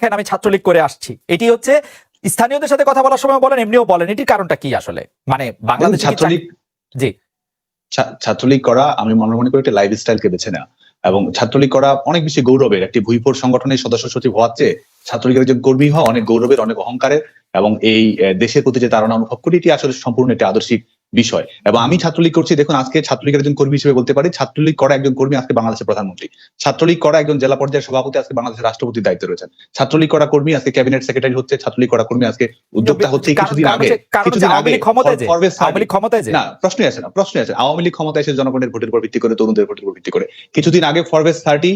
দেখেন আমি ছাত্রলীগ করে আসছি, এটি হচ্ছে স্থানীয়দের সাথে কথা বলার সময় বলেন, এমনিও বলেন, এটির কারণটা কি আসলে? মানে বাংলাদেশ ছাত্রলীগ জি ছাত্রলীগ করা আমি মনে করি একটা লাইফস্টাইলকে বেছে নেওয়া, এবং ছাত্রলীগ করা অনেক বেশি গৌরবের। একটি ভূইফোর সংগঠনের সদস্য সচিব হওয়ার চেয়ে ছাত্রলীগের একজন কর্মী হওয়া অনেক গৌরবের, অনেক অহংকারের, এবং এই দেশের প্রতি যে তাড়না অনুভব করি এটি আসলে সম্পূর্ণ একটি আদর্শিক বিষয়। এবং আমি ছাত্রলীগ করছি, দেখুন আজকে ছাত্রলীগের একজন কর্মী হিসেবে বলতে পারি, ছাত্রলীগ করা একজন কর্মী আজকে বাংলাদেশের প্রধানমন্ত্রী, ছাত্রলীগ করা একজন জেলা পর্যায়ের সভাপতি আজকে বাংলাদেশের রাষ্ট্রপতির দায়িত্বে রয়েছেন, ছাত্রলীগ করা কর্মী আজকে ক্যাবিনেট সেক্রেটারি হচ্ছে, ছাত্রলীগ করা কর্মী আজকে উদ্যোক্তা হচ্ছে। কিছুদিন আগে না প্রশ্নই আছে আওয়ামী লীগ ক্ষমতা এসে জনগণের ভোটের উপর ভিত্তি করে, তরুণদের ভোটের উপর ভিত্তি করে কিছুদিন আগে ফরবেস 30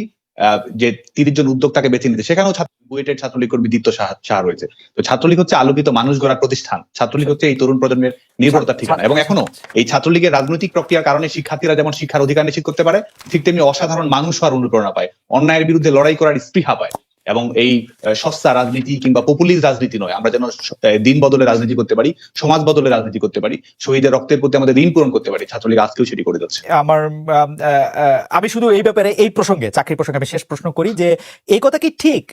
যে 30 জন উদ্যোক্তাকে বেছে নিতে, সেখানেও বুয়েটের ছাত্রলীগ কর্মী দীপ্ত সাহা রয়েছে। তো ছাত্রলীগ হচ্ছে আলোকিত মানুষ গড়ার প্রতিষ্ঠান, ছাত্রলীগ হচ্ছে এই তরুণ প্রজন্মের নির্ভরতার ঠিকানা। এবং এখনো এই ছাত্রলীগের রাজনৈতিক প্রক্রিয়ার কারণে শিক্ষার্থীরা যেমন শিক্ষার অধিকার নিশ্চিত করতে পারে, ঠিক তেমনি অসাধারণ মানুষ হওয়ার অনুপ্রেরণা পায়, অন্যায়ের বিরুদ্ধে লড়াই করার স্পৃহা পায়। এবং এই সস্তা রাজনীতি কিংবা পপুলিস্ট রাজনীতি নয়, আমরা যেন দিন বদলে রাজনীতি করতে পারি, সমাজ বদলে রাজনীতি করতে পারি, শহীদের রক্তের প্রতি আমাদের ঋণ পূরণ করতে পারি। ছাত্রলীগ আজকেও সেটি করে যাচ্ছে। আমি শুধু এই ব্যাপারে, এই প্রসঙ্গে, চাকরির প্রসঙ্গে আমি শেষ প্রশ্ন করি যে এই কথা কি ঠিক,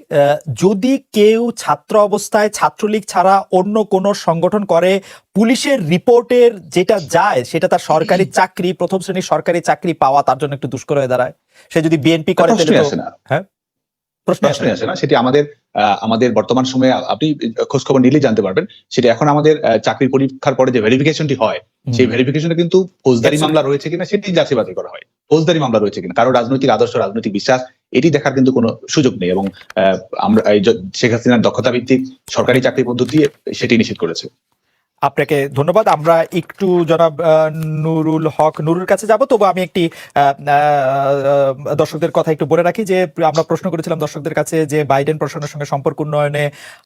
যদি কেউ ছাত্র অবস্থায় ছাত্রলীগ ছাড়া অন্য কোন সংগঠন করে, পুলিশের রিপোর্টের যেটা যায় সেটা তার সরকারি চাকরি, প্রথম শ্রেণীর সরকারি চাকরি পাওয়া তার জন্য একটু দুষ্কর হয়ে দাঁড়ায়? সে যদি বিএনপি করে প্রশ্নই আসে না। সেটি আমাদের বর্তমান সময়ে আপনি খোঁজ খবর নিলেই জানতে পারবেন। সেটা এখন আমাদের চাকরির পরীক্ষার পরে যে ভেরিফিকেশনটি হয়, সেই ভেরিফিকেশনে কিন্তু ফৌজদারি মামলা রয়েছে কিনা সেটি যাচাই বাছাই করা হয়। ফৌজদারি মামলা রয়েছে কিনা, কারো রাজনৈতিক আদর্শ, রাজনৈতিক বিশ্বাস এটি দেখার কিন্তু কোনো সুযোগ নেই। এবং আমরা শেখ হাসিনার দক্ষতা ভিত্তিক সরকারি চাকরি পদ্ধতি সেটি নিশ্চিত করেছে। আপনাকে ধন্যবাদ। আমরা একটু জনাব নুরুল হক নুরুর কাছে যাব, তবু আমি একটি দর্শকদের কথা একটু বলে রাখি যে আমরা প্রশ্ন করেছিলাম দর্শকদের কাছে যে বাইডেন প্রশাসনের সঙ্গে সম্পর্ক উন্নয়নে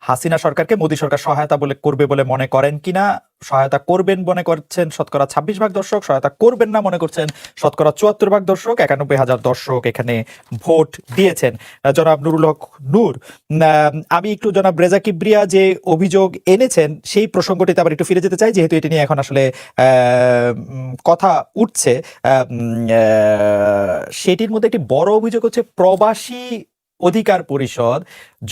হাসিনা সরকারকে মোদী সরকার সহায়তা করবে বলে মনে করেন কিনা। সহায়তা করবেন মনে করছেন শতকরা 26% দর্শক, সহায়তা করবেন না মনে করছেন শতকরা 74% দর্শক, 91,000 দর্শক এখানে ভোট দিয়েছেন। জনাব নুরুল হক নূর, আমি একটু জনাব রেজা কিবরিয়া যে অভিযোগ এনেছেন সেই প্রসঙ্গটিতে আবার একটু ফিরে যেতে চাই, যেহেতু এটি নিয়ে এখন আসলে কথা উঠছে। সেটির মধ্যে একটি বড় অভিযোগ হচ্ছে প্রবাসী অধিকার পরিষদ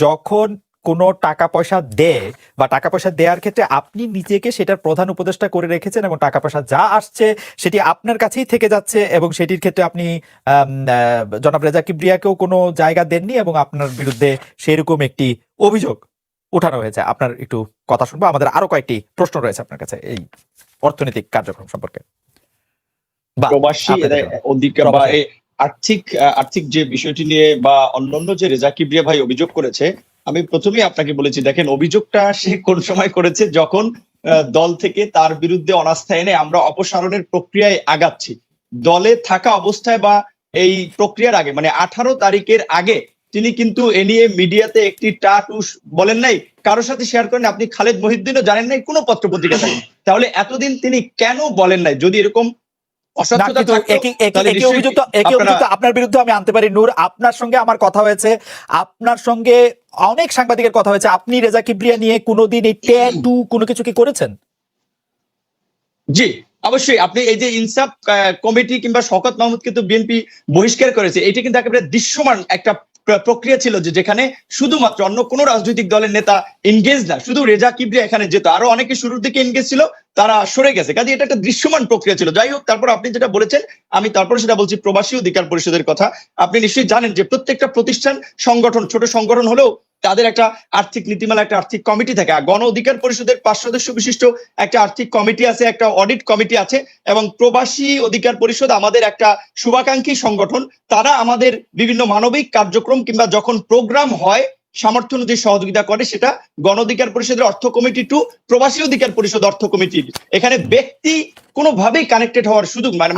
যখন কোনো টাকা পয়সা দেয় বা টাকা পয়সা দেওয়ার ক্ষেত্রে আপনি নিজেকে সেটার প্রধান উপদেষ্টা করে রেখেছেন এবং টাকা পয়সা যা আসছে সেটি আপনার কাছেই থেকে যাচ্ছে, এবং সেটির ক্ষেত্রে আপনি জনাব রেজা কিবরিয়াকেও কোনো জায়গা দেননি এবং আপনার বিরুদ্ধে সেরকম একটি অভিযোগ উঠানো হয়েছে। আপনার একটু কথা শুনবো, আমাদের আরো কয়েকটি প্রশ্ন রয়েছে আপনার কাছে এই অর্থনৈতিক কার্যক্রম সম্পর্কে। প্রবাসী অধিকার বা আর্থিক যে বিষয়টি নিয়ে বা অন্যান্য যে রেজা কিবরিয়া ভাই অভিযোগ করেছে, আমি প্রথমেই আপনাকে বলেছি, দেখেন অভিযোগটা সে কোন সময় করেছে, যখন দল থেকে তার বিরুদ্ধে অনাস্থা এনে আমরা অপসারণের প্রক্রিয়ায় আগাচ্ছি। দলে থাকা অবস্থায় বা এই প্রক্রিয়ার আগে, মানে 18 তারিখের আগে তিনি কিন্তু এ নিয়ে মিডিয়াতে একটি টাটুস বলেন নাই, কারোর সাথে শেয়ার করেন। আপনি খালেদ মহিউদ্দিনও জানেন নাই কোনো পত্রপত্রিকা থেকে। তাহলে এতদিন তিনি কেন বলেন নাই? যদি এরকম আপনার বিরুদ্ধে আমি আনতে পারি নূর, আপনার সঙ্গে আমার কথা হয়েছে, আপনার সঙ্গে অনেক সাংবাদিকের কথা হয়েছে, আপনি রেজা কিবরিয়া নিয়ে কোনোদিন এই ট্যাটু কোনো কিছু কি করেছেন? জি অবশ্যই। আপনি এই যে ইনসাফ কমিটি কিংবা শওকত মাহমুদকে তো বিএনপি বহিষ্কার করেছে, এটা কিন্তু একেবারে দৃশ্যমান একটা প্রক্রিয়া ছিল, যে যেখানে শুধুমাত্র অন্য কোনো রাজনৈতিক দলের নেতা এনগেজ না, শুধু রেজা কিবরিয়া এখানে যেত, আরো অনেকে শুরুর দিকে এনগেজ ছিল, তারা সরে গেছে। কাজে এটা একটা দৃশ্যমান প্রক্রিয়া ছিল। যাই হোক, তারপর আপনি যেটা বলেছেন আমি তারপর সেটা বলছি, প্রবাসী অধিকার পরিষদের কথা। আপনি নিশ্চয়ই জানেন যে প্রত্যেকটা প্রতিষ্ঠান, সংগঠন, ছোট সংগঠন হলেও তাদের একটা আর্থিক নীতিমালা, একটা আর্থিক কমিটি থাকে। গণ অধিকার পরিষদের 5 সদস্য বিশিষ্ট একটা আর্থিক কমিটি আছে, একটা অডিট কমিটি আছে, এবং প্রবাসী অধিকার পরিষদ আমাদের একটা শুভাকাঙ্ক্ষী সংগঠন। তারা আমাদের বিভিন্ন মানবিক কার্যক্রম কিংবা যখন প্রোগ্রাম হয় সামর্থ্য অনুযায়ী সহযোগিতা করে। সেটা গণ অধিকার পরিষদের অর্থ কমিটি টু প্রবাসী অধিকার পরিষদ অর্থ কমিটি। এখানে ব্যক্তি কোনোভাবেই কানেক্টেড হওয়ার সুযোগ মানে